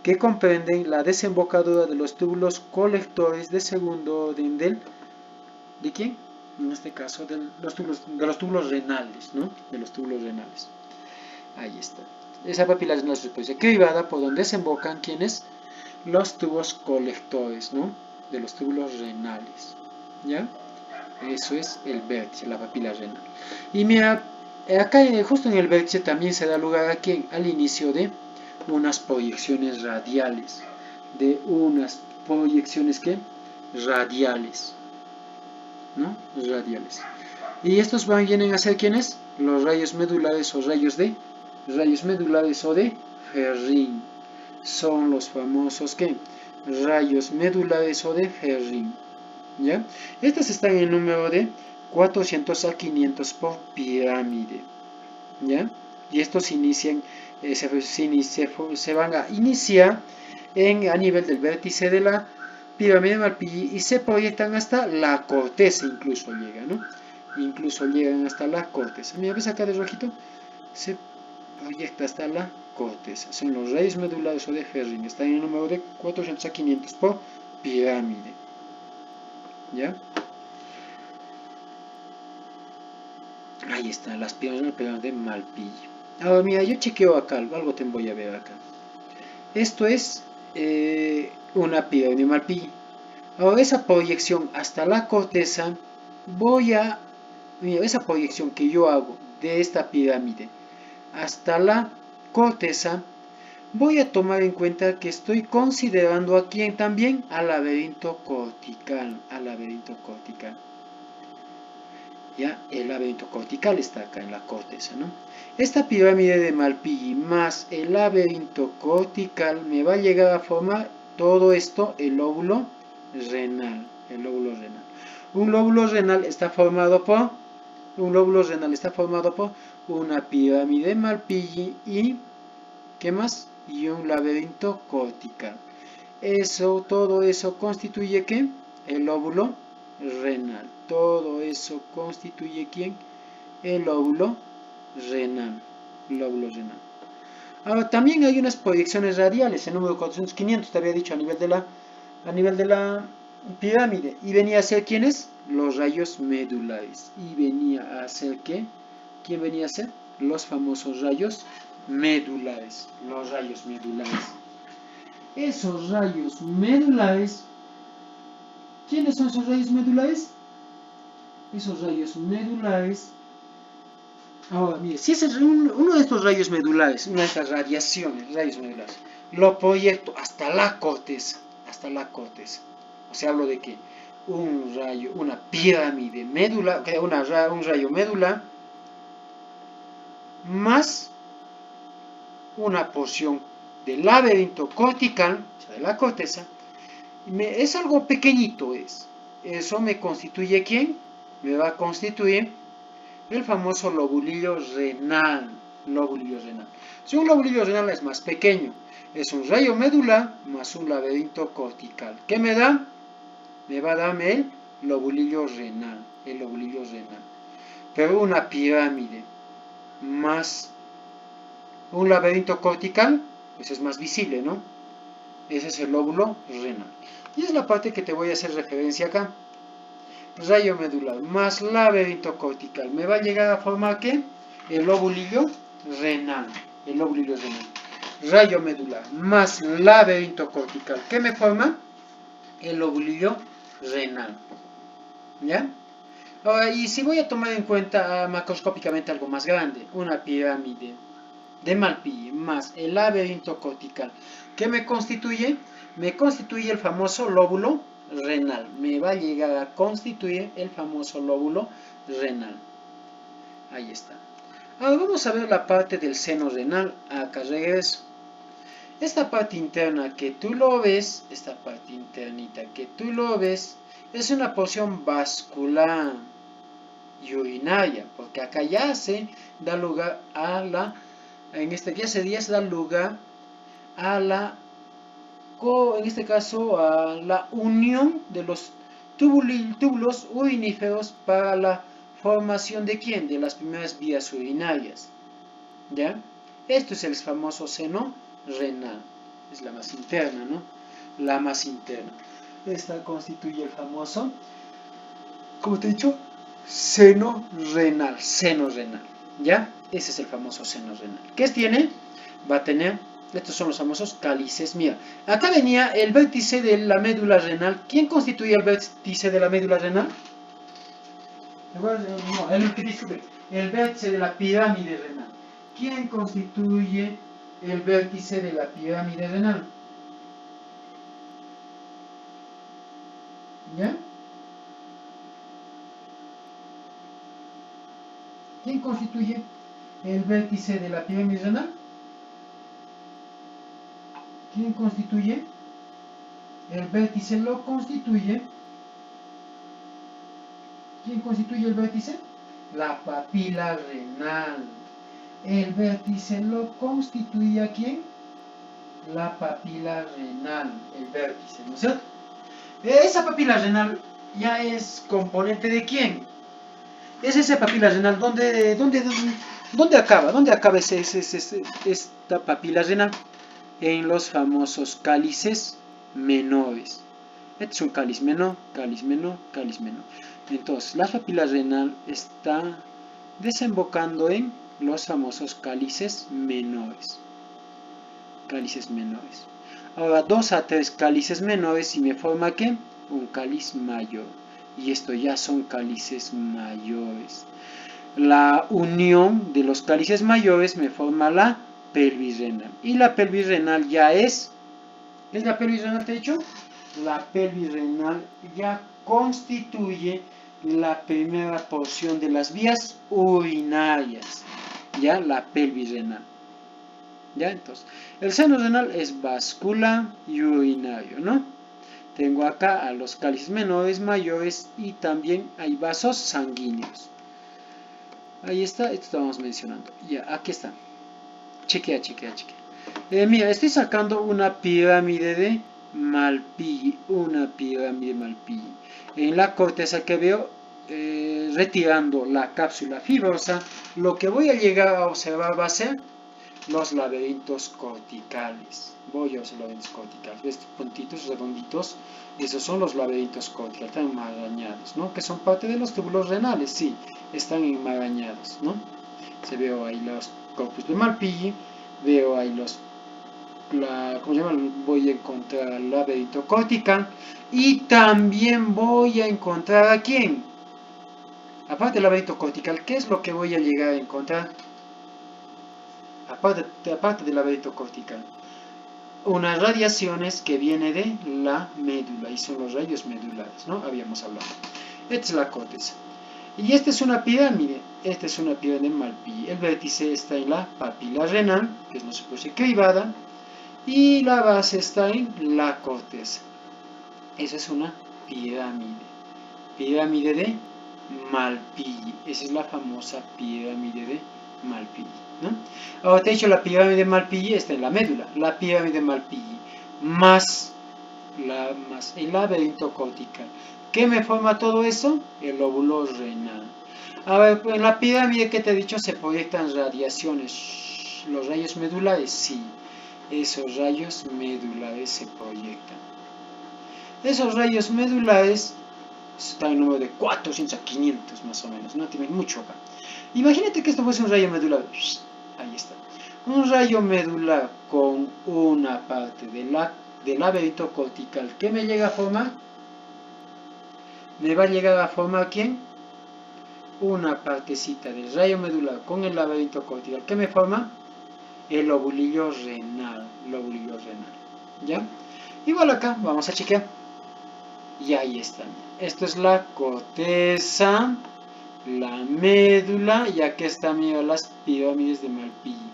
Que comprenden la desembocadura de los túbulos colectores de segundo orden ¿de quién? En este caso de los túbulos renales, ¿no? De los túbulos renales. Ahí está. Esa papila renal es cribada por donde desembocan ¿quiénes? Los tubos colectores, ¿no? De los túbulos renales. ¿Ya? Eso es el vértice, la papila renal. Y mira, acá justo en el vértice también se da lugar aquí al inicio de unas proyecciones radiales. De unas proyecciones que radiales, ¿no? Radiales. Y estos vienen a ser ¿quiénes? Los rayos medulares o rayos medulares o de Ferrin. Son los famosos ¿qué? Rayos medulares o de Ferrin. ¿Ya? Estas están en número de 400 a 500 por pirámide. ¿Ya? Y estos inician, se van a iniciar a nivel del vértice de la pirámide de Malpighi y se proyectan hasta la corteza, incluso llegan, ¿no? Incluso llegan hasta la corteza. Mira, ¿ves acá de rojito? Se proyecta hasta la corteza. Son los rayos medulares o de Ferrin. Están en el número de 400 a 500 por pirámide. ¿Ya? Ahí están las pirámides de Malpighi. Ahora mira, yo chequeo acá, algo te voy a ver acá. Esto es una pirámide de Malpighi. Ahora esa proyección hasta la corteza, mira, esa proyección que yo hago de esta pirámide hasta la corteza, voy a tomar en cuenta que estoy considerando aquí también al laberinto cortical, ¿Ya? El laberinto cortical está acá en la corteza, ¿no? Esta pirámide de Malpighi más el laberinto cortical me va a llegar a formar todo esto, el lóbulo renal. Un lóbulo renal está formado por una pirámide de Malpighi y ¿qué más? Y un laberinto cortical. Todo eso constituye ¿qué? El lóbulo renal. Todo eso constituye ¿quién? el lóbulo renal. Lóbulo renal. Ahora, también hay unas proyecciones radiales, el número 400-500, te había dicho, a nivel de la pirámide. Y venía a ser, ¿quiénes? Los rayos medulares. Y venía a ser, ¿qué? ¿Quién venía a ser? Los famosos rayos medulares. Los rayos medulares. Esos rayos medulares, ¿quiénes son esos rayos medulares? Esos rayos medulares. Ahora, mire, si es uno de estos rayos medulares, una de estas radiaciones, rayos medulares, lo proyecto hasta la corteza, O sea, hablo de que un rayo, una pirámide medular, un rayo medular, más una porción del laberinto cortical, o sea, de la corteza, es algo pequeñito, eso me constituye, ¿quién? Me va a constituir el famoso lobulillo renal. Si un lobulillo renal es más pequeño, es un rayo medular más un laberinto cortical. ¿Qué me da? Me va a darme el lobulillo renal. Pero una pirámide más un laberinto cortical, eso es más visible, ¿no? Ese es el lóbulo renal. Y es la parte que te voy a hacer referencia acá. Rayo medular más laberinto cortical. Me va a llegar a formar, ¿qué? El lobulillo renal. Rayo medular más laberinto cortical. ¿Qué me forma? El lobulillo renal. ¿Ya? Ahora, y si voy a tomar en cuenta macroscópicamente algo más grande, una pirámide de Malpighi más el laberinto cortical, ¿qué me constituye? Me constituye el famoso lóbulo renal. Me va a llegar a constituir el famoso lóbulo renal. Ahí está. Ahora vamos a ver la parte del seno renal. Acá regreso. Esta parte interna que tú lo ves, esta parte internita que tú lo ves, es una porción vascular y urinaria, porque acá ya se da lugar a la, en este ya se da lugar a la, en este caso, a la unión de los túbulos uriníferos para la formación de ¿quién? De las primeras vías urinarias. ¿Ya? Esto es el famoso seno renal. Es la más interna, ¿no? La más interna. Esta constituye el famoso, como te he dicho, seno renal. ¿Ya? Ese es el famoso seno renal. ¿Qué tiene? Va a tener, estos son los famosos cálices. Mira, acá venía el vértice de la médula renal. ¿Quién constituye el vértice de la médula renal? No, el vértice de la pirámide renal. ¿Quién constituye el vértice de la pirámide renal? ¿Ya? ¿Quién constituye el vértice de la pirámide renal? ¿Quién constituye? El vértice lo constituye. ¿Quién constituye el vértice? La papila renal. El vértice lo constituye ¿quién? La papila renal. El vértice, ¿no es cierto? Esa papila renal ya es componente de ¿quién? Es esa papila renal. ¿Dónde acaba? ¿Dónde acaba esta papila renal? En los famosos cálices menores. Este es un cáliz menor, cáliz menor, cáliz menor. Entonces, la papila renal está desembocando en los famosos cálices menores. Cálices menores. Ahora, 2 a 3 cálices menores y me forma ¿qué? Un cáliz mayor. Y esto ya son cálices mayores. La unión de los cálices mayores me forma la pelvis renal. Y la pelvis renal ya ¿es la pelvis renal, te he dicho? La pelvis renal ya constituye la primera porción de las vías urinarias. Ya, la pelvis renal. ¿Ya? Entonces, el seno renal es vascular y urinario, ¿no? Tengo acá a los cálices menores, mayores y también hay vasos sanguíneos. Ahí está, esto estábamos mencionando. Ya, aquí está. Chequea. Mira, estoy sacando una pirámide de Malpighi. En la corteza que veo retirando la cápsula fibrosa, lo que voy a llegar a observar va a ser los laberintos corticales. Voy a observar los laberintos corticales. Estos puntitos redonditos, esos son los laberintos corticales, están enmarañados, ¿no? Que son parte de los túbulos renales, sí, están enmarañados, ¿no? Se veo ahí los corpus de Malpighi, veo ahí ¿cómo se llama? Voy a encontrar el laberinto cortical y también voy a encontrar ¿a quién? Aparte del laberinto cortical, ¿qué es lo que voy a llegar a encontrar? Aparte del laberinto cortical, unas radiaciones que vienen de la médula, y son los rayos medulares, ¿no? Habíamos hablado. Esta es la corteza. Y esta es una pirámide de Malpighi. El vértice está en la papila renal, que es no se puede cribada, y la base está en la corteza. Esa es una pirámide de Malpighi. Esa es la famosa pirámide de Malpighi, ¿no? Ahora te he dicho, la pirámide de Malpighi está en la médula. La pirámide de Malpighi más el laberinto cortical. ¿Qué me forma todo eso? El lóbulo renal. A ver, en la pirámide que te he dicho se proyectan radiaciones. ¿Los rayos medulares? Sí. Esos rayos medulares se proyectan. Esos rayos medulares están en número de 400 a 500 más o menos, no tienen mucho acá. Imagínate que esto fuese un rayo medular. Ahí está. Un rayo medular con una parte del laberinto cortical. ¿Qué me llega a formar? Me va a llegar a formar ¿quién? Una partecita del rayo medular con el laberinto cortical. ¿Qué me forma? El lobulillo renal. ¿Ya? Igual acá, vamos a chequear. Y ahí está. Esto es la corteza, la médula, y aquí están, mira, las pirámides de Malpighi.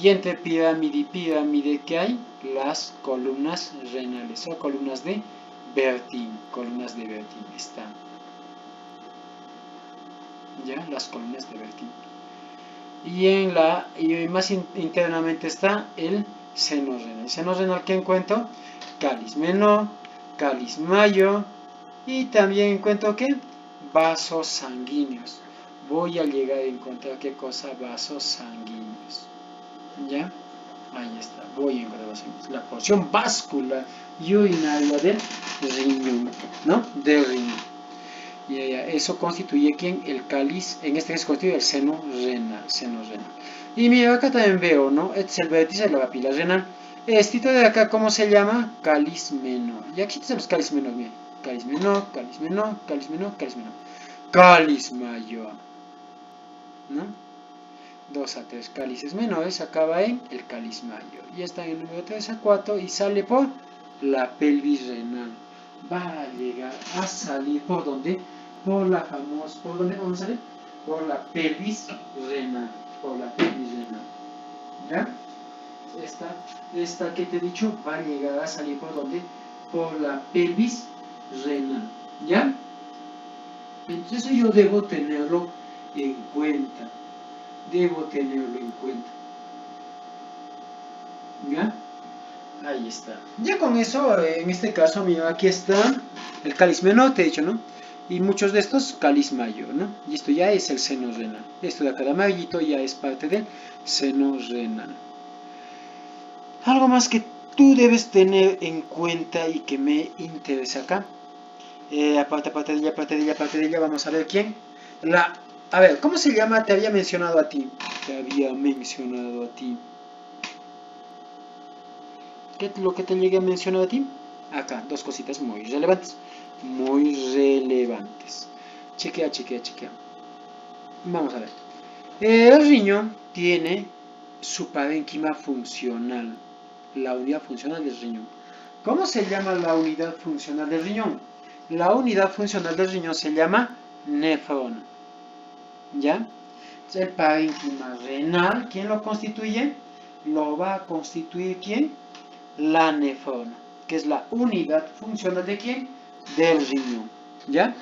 Y entre pirámide y pirámide, ¿qué hay? Las columnas renales, o columnas de Bertin. Están. ¿Ya? Las columnas de Bertin. Y más internamente está el seno renal. El seno renal, ¿qué encuentro? Cáliz menor, cáliz mayor, y también encuentro ¿qué? Vasos sanguíneos. Voy a llegar a encontrar ¿qué cosa? Vasos sanguíneos. ¿Ya? Ahí está, voy a encontrar vasos sanguíneos. La porción vascular y urinaria del riñón, ¿no? Del riñón. Y eso constituye ¿quién? El cáliz, en este caso constituye el seno renal. Y mira, acá también veo, ¿no? Este es el vértice de la papila renal. Este de acá, ¿cómo se llama? Cáliz menor. Y aquí están los cáliz menor, miren. Cáliz menor, cáliz menor, cáliz menor, cáliz menor. Cáliz mayor, ¿no? 2 a 3 cálices menores acaba en el cáliz mayor. Y está en el número 3 a 4 y sale por la pelvis renal. Va a llegar a salir por donde? ¿Por dónde vamos a salir? Por la pelvis renal. ¿Ya? Esta que te he dicho va a llegar a salir por donde? Por la pelvis renal. ¿Ya? Entonces yo debo tenerlo en cuenta. ¿Ya? Ahí está. Ya con eso, en este caso, mira, aquí está el cáliz menor, te he dicho, ¿no? Y muchos de estos cáliz mayor, ¿no? Y esto ya es el seno renal. Esto de acá de amarillito ya es parte del seno renal. Algo más que tú debes tener en cuenta y que me interesa acá. Aparte de ella, vamos a ver quién. A ver, ¿cómo se llama? Te había mencionado a ti. ¿Qué es lo que te llegué a mencionar a ti? Acá, dos cositas muy relevantes. Chequea. Vamos a ver. El riñón tiene su parénquima funcional. La unidad funcional del riñón. ¿Cómo se llama la unidad funcional del riñón? La unidad funcional del riñón se llama nefrona. ¿Ya? El parénquima renal, ¿quién lo constituye? Lo va a constituir ¿quién? La nefrona, que es la unidad funcional de ¿quién? Del riñón. ¿Ya?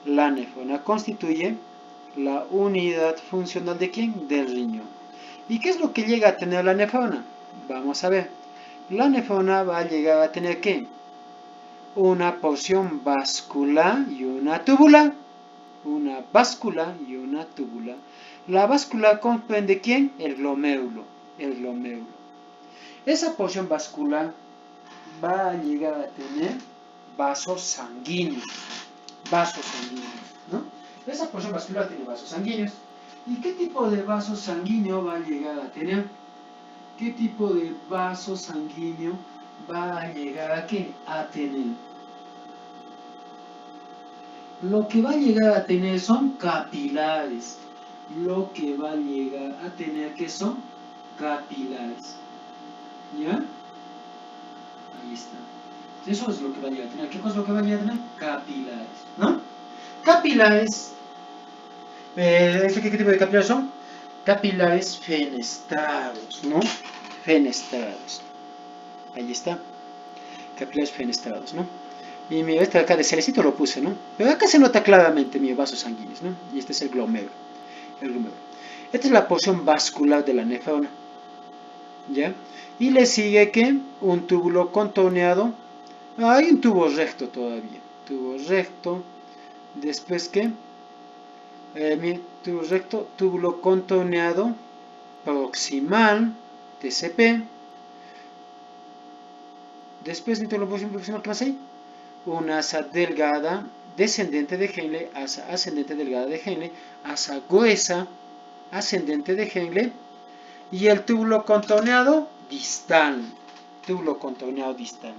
La nefrona constituye la unidad funcional de ¿quién? Del riñón. ¿Y qué es lo que llega a tener la nefrona? Vamos a ver. La nefrona va a llegar a tener ¿qué? Una porción vascular y una tubular. una báscula y una túbula. La báscula comprende ¿quién? El glomérulo. El glomérulo. Esa porción vascular va a llegar a tener vasos sanguíneos. Vasos sanguíneos, ¿no? Esa porción vascular tiene vasos sanguíneos. ¿Y qué tipo de vaso sanguíneo va a llegar a tener? ¿Qué tipo de vaso sanguíneo va a llegar a qué? A tener. Lo que va a llegar a tener son capilares. Lo que va a llegar a tener que son capilares. ¿Ya? Ahí está. Eso es lo que va a llegar a tener. ¿Qué cosa es lo que va a llegar a tener? Capilares. ¿No? Capilares. ¿Qué tipo de capilares son? Capilares fenestrados, ¿no? Fenestrados. Ahí está. Capilares fenestrados, ¿no? Y mira, este acá de celecito lo puse, ¿no? Pero acá se nota claramente mi vasos sanguíneos, ¿no? Y este es el glomérulo. Esta es la porción vascular de la nefrona. ¿Ya? Y le sigue que un túbulo contorneado. Hay un tubo recto todavía. Tubo recto. Después que tubo recto, túbulo contorneado proximal, TCP. Después de la porción proximal, ¿qué más hay? Una asa delgada descendente de Henle, asa ascendente delgada de Henle, asa gruesa ascendente de Henle y el túbulo contorneado distal. Túbulo contorneado distal.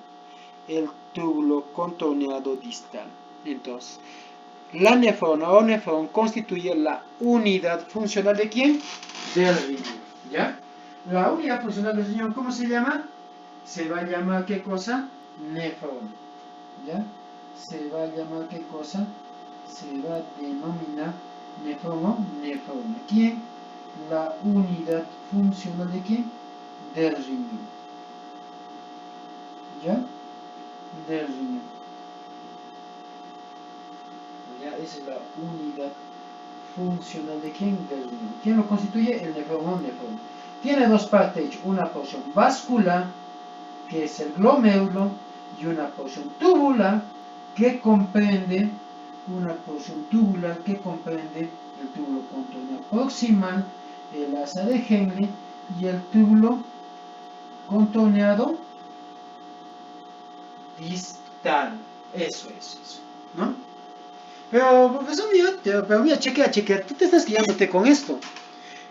El túbulo contorneado distal. Entonces, la nefrona o nefrón constituye la unidad funcional de ¿quién? Del riñón. ¿Ya? La unidad funcional del riñón, ¿cómo se llama? Se va a llamar ¿qué cosa? Nefrón. ¿Ya? Se va a llamar ¿qué cosa? Se va a denominar nefrón o nefrona. ¿Quién? La unidad funcional de quién? Del riñón. ¿Ya? Del riñón. ¿Ya? Esa es la unidad funcional de quién? Del riñón. ¿Quién lo constituye? El nefrón o nefrón. Tiene dos partes, una porción vascular, que es el glomérulo, y una porción tubular, que comprende el túbulo contorneado proximal, el asa de Henle y el túbulo contorneado distal. Eso, ¿no? Pero, profesor, mira, chequea, tú te estás guiándote con esto.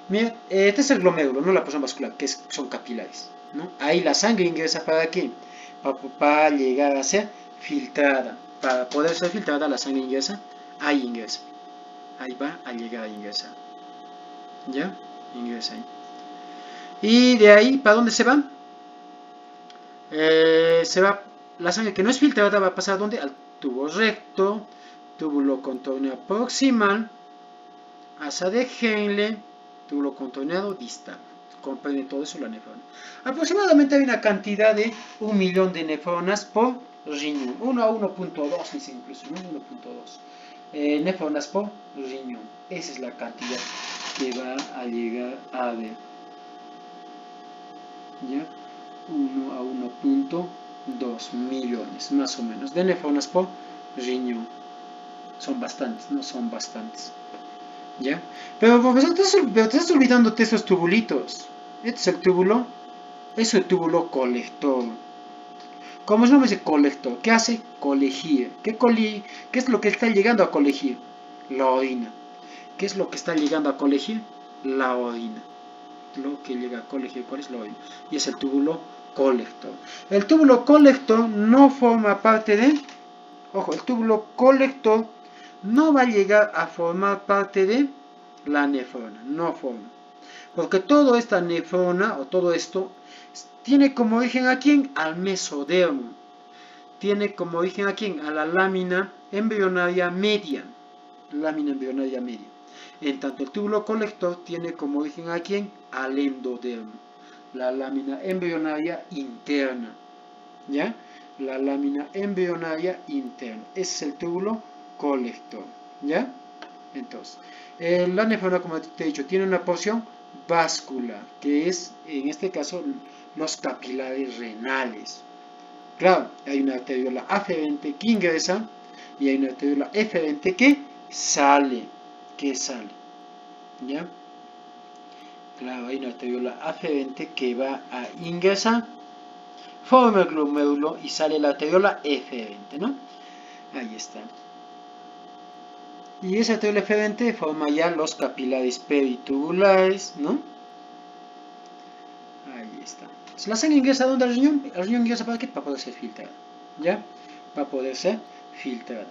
Mira, este es el glomérulo, no la porción vascular, que son capilares, ¿no? Ahí la sangre ingresa para aquí, para llegar a ser filtrada. Para poder ser filtrada, la sangre ingresa, ahí ingresa. Ahí va a llegar a ingresar. ¿Ya? Ingresa ahí. Y de ahí, ¿para dónde se va? Se va, la sangre que no es filtrada va a pasar ¿a dónde? Al tubo recto, túbulo contorneado proximal, asa de Henle, túbulo contorneado distal. Comprende todo eso la nefrona. Aproximadamente hay una cantidad de 1 millón de nefronas por riñón. 1 a 1.2, dice incluso, ¿no? 1.2 nefronas por riñón. Esa es la cantidad que va a llegar a haber. ¿Ya? 1 a 1.2 millones, más o menos, de nefronas por riñón. Son bastantes, no son bastantes. ¿Ya? Pero profesor, te estás olvidándote esos tubulitos. Este es el túbulo, es el túbulo colector. Como su nombre dice colector, ¿qué hace? Colegir. ¿Qué es lo que está llegando a colegir? La orina. ¿Qué es lo que está llegando a colegir? La orina. Lo que llega a colegir, ¿cuál es la orina? Y es el túbulo colector. El túbulo colector no forma parte de... Ojo, el túbulo colector no va a llegar a formar parte de la nefrona, no forma. Porque toda esta nefrona, o todo esto, tiene como origen a quién? Al mesodermo. Tiene como origen a quién? A la lámina embrionaria media. Lámina embrionaria media. En tanto el túbulo colector tiene como origen a quién? Al endodermo. La lámina embrionaria interna. ¿Ya? La lámina embrionaria interna. Ese es el túbulo colector. ¿Ya? Entonces, la nefrona, como te he dicho, tiene una porción vascular, que es, en este caso, los capilares renales. Claro, hay una arteriola aferente que ingresa y hay una arteriola eferente que sale. ¿Qué sale? ¿Ya? Claro, hay una arteriola aferente que va a ingresar, forma el glomérulo y sale la arteriola eferente, ¿no? Ahí está. Y esa arteriola eferente forma ya los capilares peritubulares, ¿no? Ahí está. Si la sangre ingresa ¿dónde? Al riñón. El riñón ingresa ¿para qué? Para poder ser filtrada. ¿Ya? Para poder ser filtrada.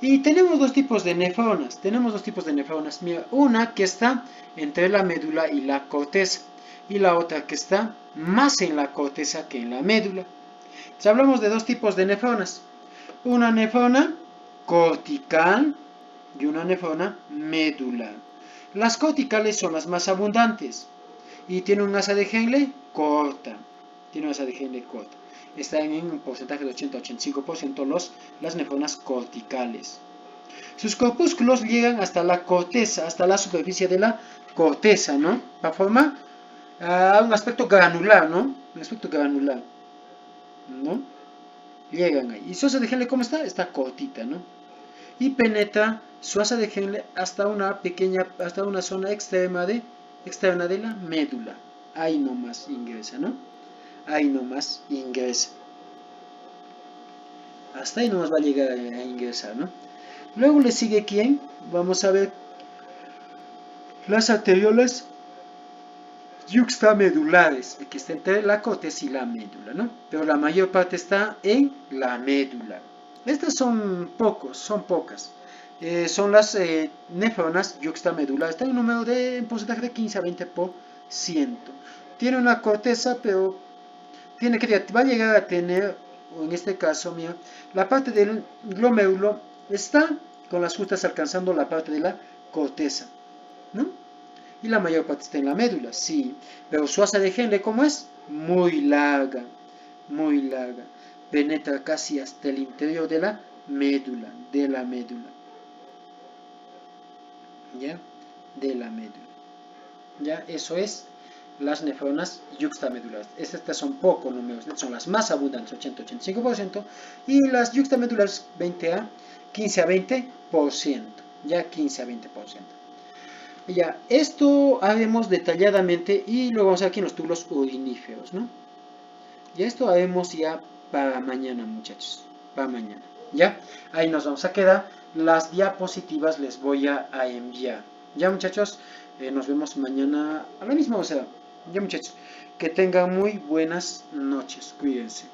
Y tenemos dos tipos de nefronas. Mira, una que está entre la médula y la corteza. Y la otra que está más en la corteza que en la médula. Entonces hablamos de dos tipos de nefronas. Una nefrona cortical y una nefrona medular. Las corticales son las más abundantes y tienen un asa de Henle corta. Están en un porcentaje de 80-85% las nefronas corticales. Sus corpúsculos llegan hasta la corteza, hasta la superficie de la corteza, ¿no? Para formar un aspecto granular, ¿no? Un aspecto granular, ¿no? Llegan ahí. ¿Y su asa de Henle cómo está? Está cortita, ¿no? Y penetra su asa de Henle hasta una zona externa de la médula. Ahí nomás ingresa, ¿no? Ahí nomás ingresa. Hasta ahí nomás va a llegar a ingresar, ¿no? Luego le sigue ¿quién? Vamos a ver las arteriolas yuxtamedulares, que está entre la corteza y la médula, ¿no? Pero la mayor parte está en la médula. Estas son pocas. Son las nefronas yuxtamedulares. Está en un número de en porcentaje de 15 a 20%. Tiene una corteza, pero va a llegar a tener, en este caso, mira, la parte del glomérulo está con las justas alcanzando la parte de la corteza, ¿no? Y la mayor parte está en la médula, sí. Pero su asa de Henle, ¿cómo es? Muy larga. Penetra casi hasta el interior de la médula. ¿Ya? De la médula. ¿Ya? Eso es las nefronas yuxtamedulares. Estas son pocos números, son las más abundantes, 80-85%, y las yuxtamedulares 15 a 20%. Ya 15 a 20%. Ya, esto haremos detalladamente y luego vamos a ver aquí en los túbulos uriníferos, ¿no? Ya esto haremos ya para mañana, muchachos. Para mañana. ¿Ya? Ahí nos vamos a quedar. Las diapositivas les voy a enviar. ¿Ya, muchachos? Nos vemos mañana a la misma hora. Ya, muchachos. Que tengan muy buenas noches. Cuídense.